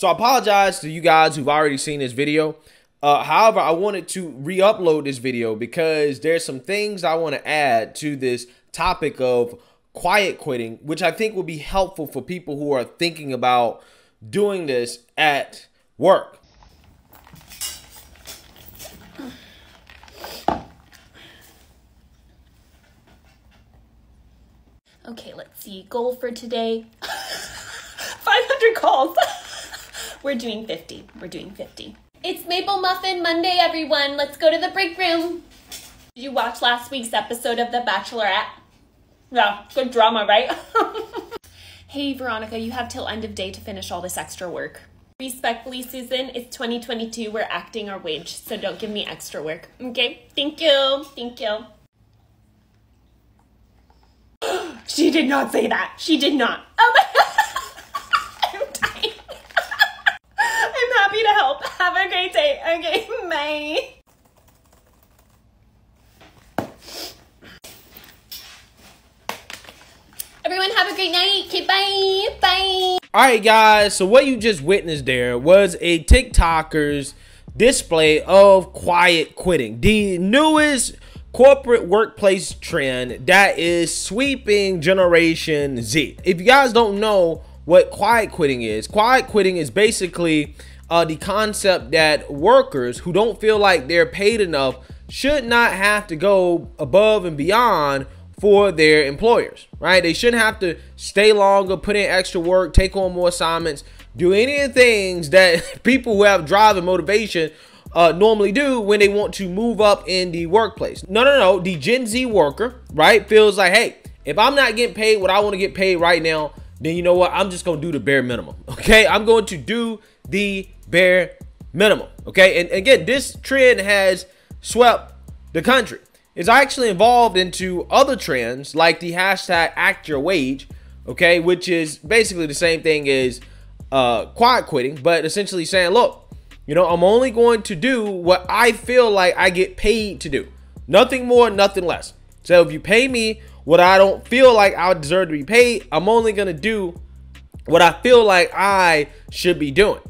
So I apologize to you guys who've already seen this video. However, I wanted to re-upload this video because there's some things I want to add to this topic of quiet quitting, which I think will be helpful for people who are thinking about doing this at work. Okay, let's see. Goal for today, 500 calls. We're doing 50. We're doing 50. It's Maple Muffin Monday, everyone. Let's go to the break room. Did you watch last week's episode of The Bachelorette? Yeah, good drama, right? Hey, Veronica, you have till end of day to finish all this extra work. Respectfully, Susan, it's 2022. We're acting our wage, so don't give me extra work. Okay? Thank you. Thank you. She did not say that. She did not. Oh my God. I'm dying. I'm happy to help. Have a great day. Okay, bye. Everyone have a great night. Okay, bye. Bye. All right, guys. So what you just witnessed there was a TikToker's display of quiet quitting. The newest corporate workplace trend that is sweeping Generation Z. If you guys don't know what quiet quitting is basically the concept that workers who don't feel like they're paid enough should not have to go above and beyond for their employers, right? They shouldn't have to stay longer, put in extra work, take on more assignments, do any of the things that people who have drive and motivation normally do when they want to move up in the workplace. No. The Gen Z worker, right, feels like, hey, if I'm not getting paid what I want to get paid right now, then you know what? I'm just going to do the bare minimum. Okay. I'm going to do the bare minimum. Okay. And again, this trend has swept the country. It's actually evolved into other trends like the hashtag act your wage. Okay. Which is basically the same thing as quiet quitting, but essentially saying, look, you know, I'm only going to do what I feel like I get paid to do. Nothing more, nothing less. So if you pay me what I don't feel like I deserve to be paid, I'm only going to do what I feel like I should be doing.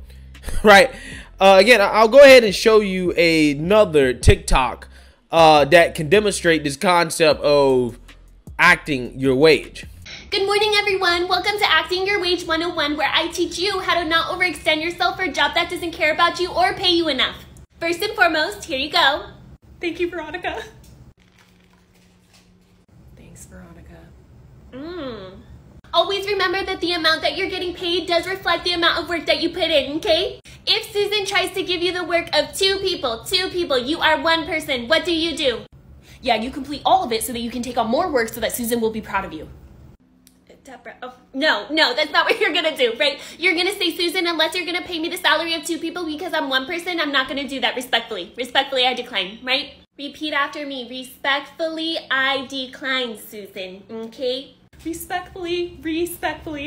Right? Again, I'll go ahead and show you another TikTok that can demonstrate this concept of acting your wage. Good morning, everyone. Welcome to Acting Your Wage 101, where I teach you how to not overextend yourself for a job that doesn't care about you or pay you enough. First and foremost, here you go. Thank you, Veronica. Thanks, Veronica. Always remember that the amount that you're getting paid does reflect the amount of work that you put in, okay? If Susan tries to give you the work of two people, you are one person, what do? Yeah, you complete all of it so that you can take on more work so that Susan will be proud of you. Deborah, oh, no, that's not what you're gonna do, right? You're gonna say, Susan, unless you're gonna pay me the salary of two people because I'm one person, I'm not gonna do that respectfully. Respectfully, I decline, right? Repeat after me. Respectfully, I decline, Susan, okay? Respectfully,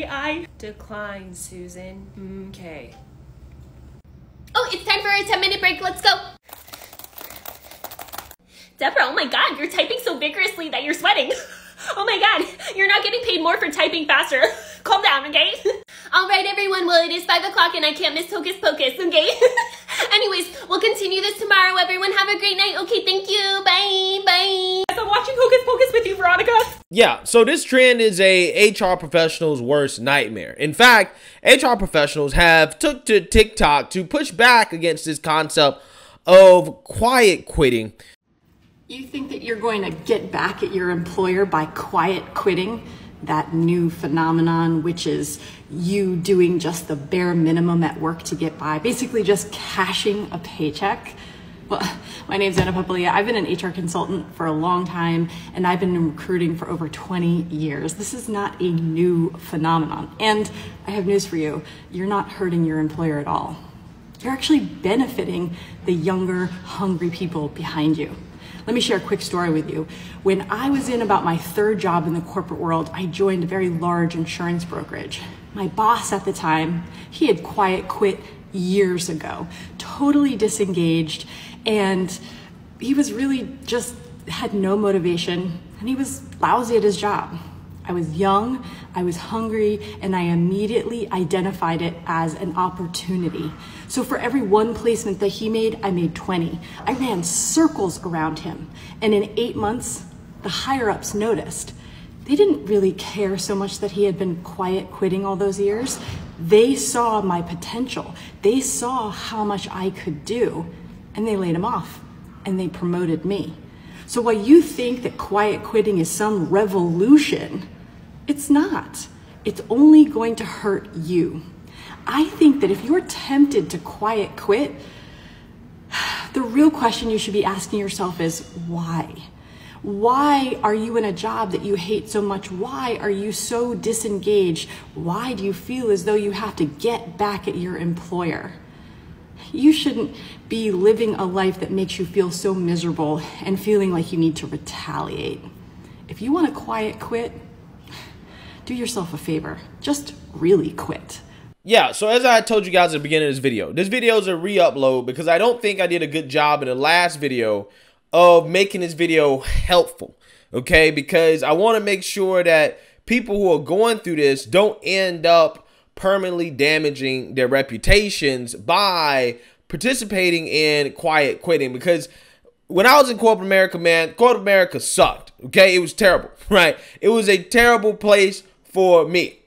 I decline, Susan, okay. Oh, it's time for a 10-minute break. Let's go. Deborah, oh my God, you're typing so vigorously that you're sweating. Oh my God, you're not getting paid more for typing faster. Calm down, okay? All right, everyone. Well, it is 5 o'clock and I can't miss Hocus Pocus, okay? Anyways, we'll continue this tomorrow. Everyone have a great night. Okay, thank you. Bye, bye. I'm watching Hocus Pocus with you, Veronica. Yeah, so this trend is a HR professional's worst nightmare. In fact, HR professionals have took to TikTok to push back against this concept of quiet quitting. You think that you're going to get back at your employer by quiet quitting? That new phenomenon, which is you doing just the bare minimum at work to get by, basically just cashing a paycheck. Well, my name's Anna Papalia. I've been an HR consultant for a long time, and I've been in recruiting for over 20 years. This is not a new phenomenon. And I have news for you. You're not hurting your employer at all. You're actually benefiting the younger, hungry people behind you. Let me share a quick story with you. When I was in about my third job in the corporate world, I joined a very large insurance brokerage. My boss at the time, he had quiet quit years ago, totally disengaged, and he was really just had no motivation, and he was lousy at his job. I was young, I was hungry, and I immediately identified it as an opportunity. So for every one placement that he made, I made 20. I ran circles around him. And in 8 months, the higher-ups noticed. They didn't really care so much that he had been quiet quitting all those years. They saw my potential. They saw how much I could do, and they laid him off, and they promoted me. So while you think that quiet quitting is some revolution, it's not. It's only going to hurt you. I think that if you're tempted to quiet quit, the real question you should be asking yourself is why? Why are you in a job that you hate so much? Why are you so disengaged? Why do you feel as though you have to get back at your employer? You shouldn't be living a life that makes you feel so miserable and feeling like you need to retaliate. If you want to quiet quit, do yourself a favor. Just really quit. Yeah, so as I told you guys at the beginning of this video is a re-upload because I don't think I did a good job in the last video of making this video helpful, okay? Because I want to make sure that people who are going through this don't end up permanently damaging their reputations by participating in quiet quitting. Because when I was in corporate America, man, corporate America sucked, okay? It was terrible, right? It was a terrible place for me,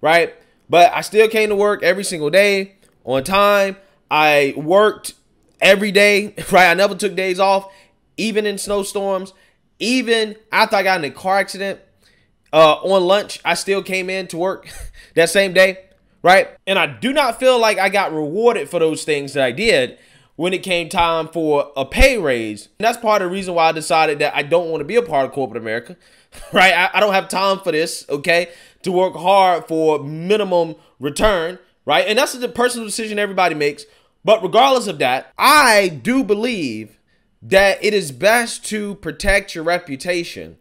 right? But I still came to work every single day on time. I worked every day, right? I never took days off, even in snowstorms. Even after I got in a car accident, on lunch, I still came in to work that same day, right? And I do not feel like I got rewarded for those things that I did when it came time for a pay raise. And that's part of the reason why I decided that I don't want to be a part of corporate America, right? I don't have time for this, okay? To work hard for minimum return, right? And that's a personal decision everybody makes. But regardless of that, I do believe that it is best to protect your reputation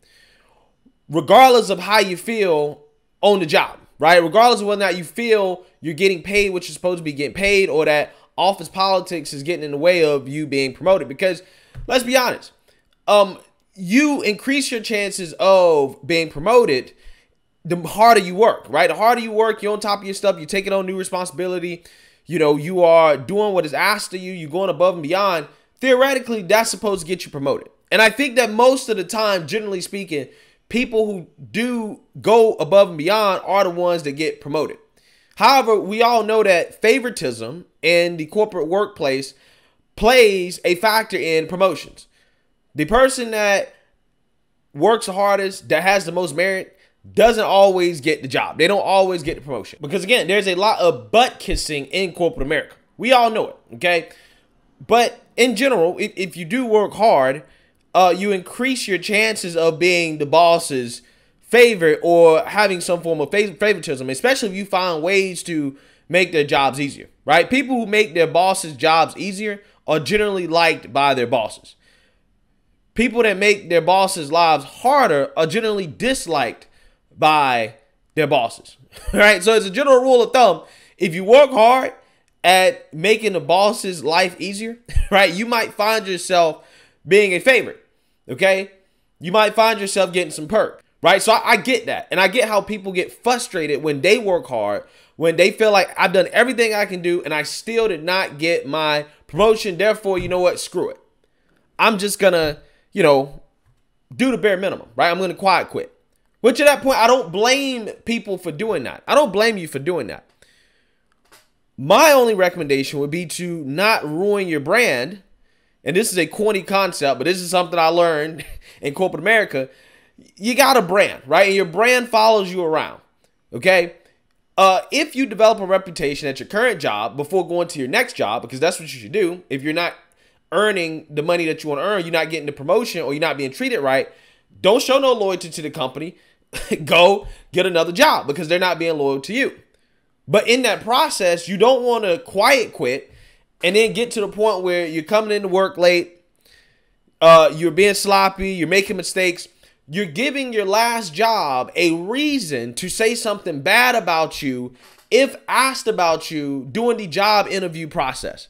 regardless of how you feel on the job, right? Regardless of whether or not you feel you're getting paid what you're supposed to be getting paid, or that office politics is getting in the way of you being promoted. Because let's be honest, you increase your chances of being promoted the harder you work, right? The harder you work, you're on top of your stuff, you're taking on new responsibility, you know, you are doing what is asked of you, you're going above and beyond. Theoretically, that's supposed to get you promoted. And I think that most of the time, generally speaking, people who do go above and beyond are the ones that get promoted. However, we all know that favoritism in the corporate workplace plays a factor in promotions. The person that works the hardest, that has the most merit, doesn't always get the job. They don't always get the promotion. Because again, there's a lot of butt kissing in corporate America. We all know it, okay? But in general, if you do work hard, you increase your chances of being the boss's favorite or having some form of favoritism, especially if you find ways to make their jobs easier, right? People who make their bosses' jobs easier are generally liked by their bosses. People that make their bosses' lives harder are generally disliked by their bosses, right? So it's a general rule of thumb. If you work hard at making the boss's life easier, right, you might find yourself being a favorite, okay? You might find yourself getting some perk, right? So I get that. And I get how people get frustrated when they work hard, when they feel like I've done everything I can do and I still did not get my promotion. Therefore, you know what? Screw it. I'm just going to, you know, do the bare minimum, right? I'm going to quiet quit. Which at that point, I don't blame people for doing that. I don't blame you for doing that. My only recommendation would be to not ruin your brand. And this is a corny concept, but this is something I learned in corporate America. You got a brand, right? And your brand follows you around, okay? If you develop a reputation at your current job before going to your next job, because that's what you should do. If you're not earning the money that you want to earn, you're not getting the promotion, or you're not being treated right, don't show no loyalty to the company. Go get another job because they're not being loyal to you. But in that process, you don't want to quiet quit and then get to the point where you're coming into work late, you're being sloppy, you're making mistakes. You're giving your last job a reason to say something bad about you if asked about you during the job interview process.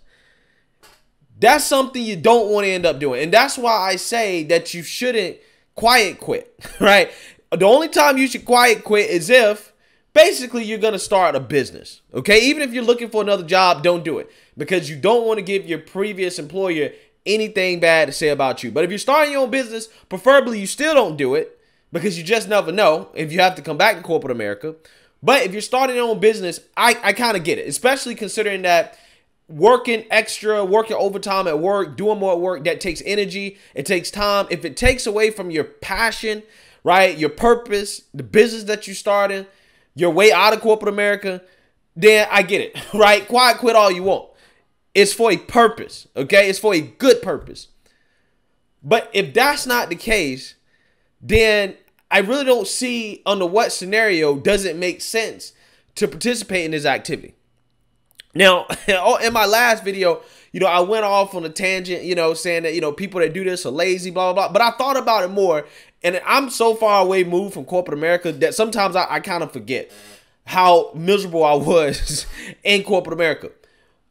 That's something you don't want to end up doing. And that's why I say that you shouldn't quiet quit, right? the only time you should quiet quit is if basically you're going to start a business. Okay. Even if you're looking for another job, don't do it because you don't want to give your previous employer anything bad to say about you. But if you're starting your own business, preferably you still don't do it because you just never know if you have to come back to corporate America. But if you're starting your own business, I kind of get it, especially considering that working extra, working overtime at work, doing more work, that takes energy. It takes time. If it takes away from your passion, right, your purpose, the business that you're starting, your way out of corporate America, then I get it, right? Quiet quit all you want. It's for a purpose, okay? It's for a good purpose. But if that's not the case, then I really don't see under what scenario does it make sense to participate in this activity. Now, in my last video, I went off on a tangent, saying that, people that do this are lazy, blah, blah, blah. But I thought about it more, and I'm so far away moved from corporate America that sometimes I kind of forget how miserable I was in corporate America.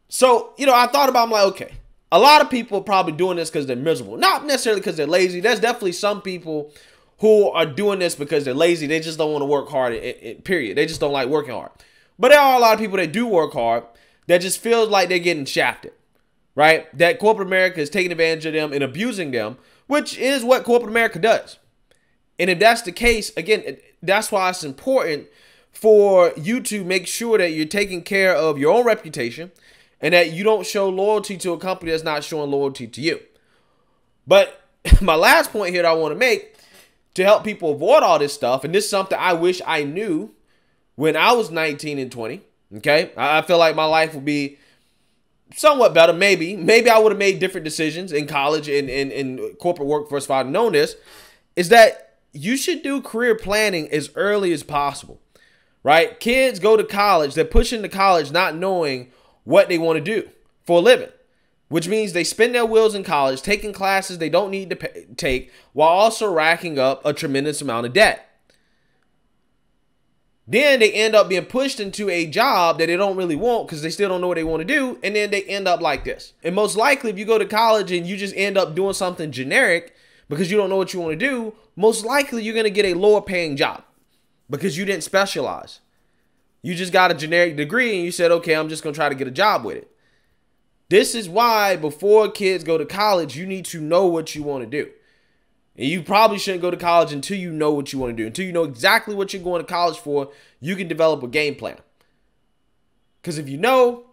So, I thought about, I'm like, okay, a lot of people are probably doing this because they're miserable. Not necessarily because they're lazy. There's definitely some people who are doing this because they're lazy. They just don't want to work hard, period. They just don't like working hard. But there are a lot of people that do work hard that just feels like they're getting shafted, right? That corporate America is taking advantage of them and abusing them, which is what corporate America does. And if that's the case, again, that's why it's important for you to make sure that you're taking care of your own reputation and that you don't show loyalty to a company that's not showing loyalty to you. But my last point here that I want to make to help people avoid all this stuff, and this is something I wish I knew when I was 19 and 20, okay? I feel like my life would be somewhat better, maybe. Maybe I would have made different decisions in college and in corporate workforce if I'd known this, is that you should do career planning as early as possible, right? Kids go to college, they're pushing to college not knowing what they want to do for a living, which means they spin their wheels in college, taking classes they don't need to take, while also racking up a tremendous amount of debt. Then they end up being pushed into a job that they don't really want because they still don't know what they want to do, and then they end up like this. And most likely, if you go to college and you just end up doing something generic because you don't know what you want to do, most likely you're going to get a lower paying job because you didn't specialize. You just got a generic degree and you said, okay, I'm just going to try to get a job with it. This is why before kids go to college, you need to know what you want to do. And you probably shouldn't go to college until you know what you want to do. Until you know exactly what you're going to college for, you can develop a game plan. Because if you know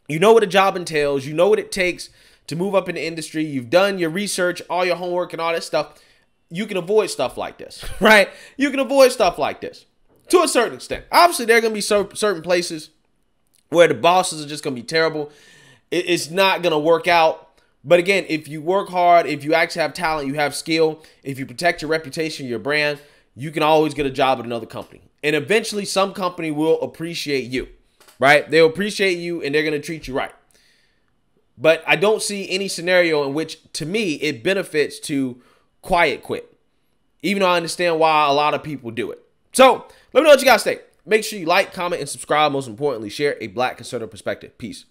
what a job entails, you know what it takes to move up in the industry, you've done your research, all your homework and all that stuff, you can avoid stuff like this, right? You can avoid stuff like this to a certain extent. Obviously, there are going to be certain places where the bosses are just going to be terrible. It's not going to work out. But again, if you work hard, if you actually have talent, you have skill, if you protect your reputation, your brand, you can always get a job at another company. And eventually some company will appreciate you, right? They'll appreciate you and they're going to treat you right. But I don't see any scenario in which, to me, it benefits to quiet quit, even though I understand why a lot of people do it. So let me know what you guys think. Make sure you like, comment, and subscribe. Most importantly, share a Black conservative perspective. Peace.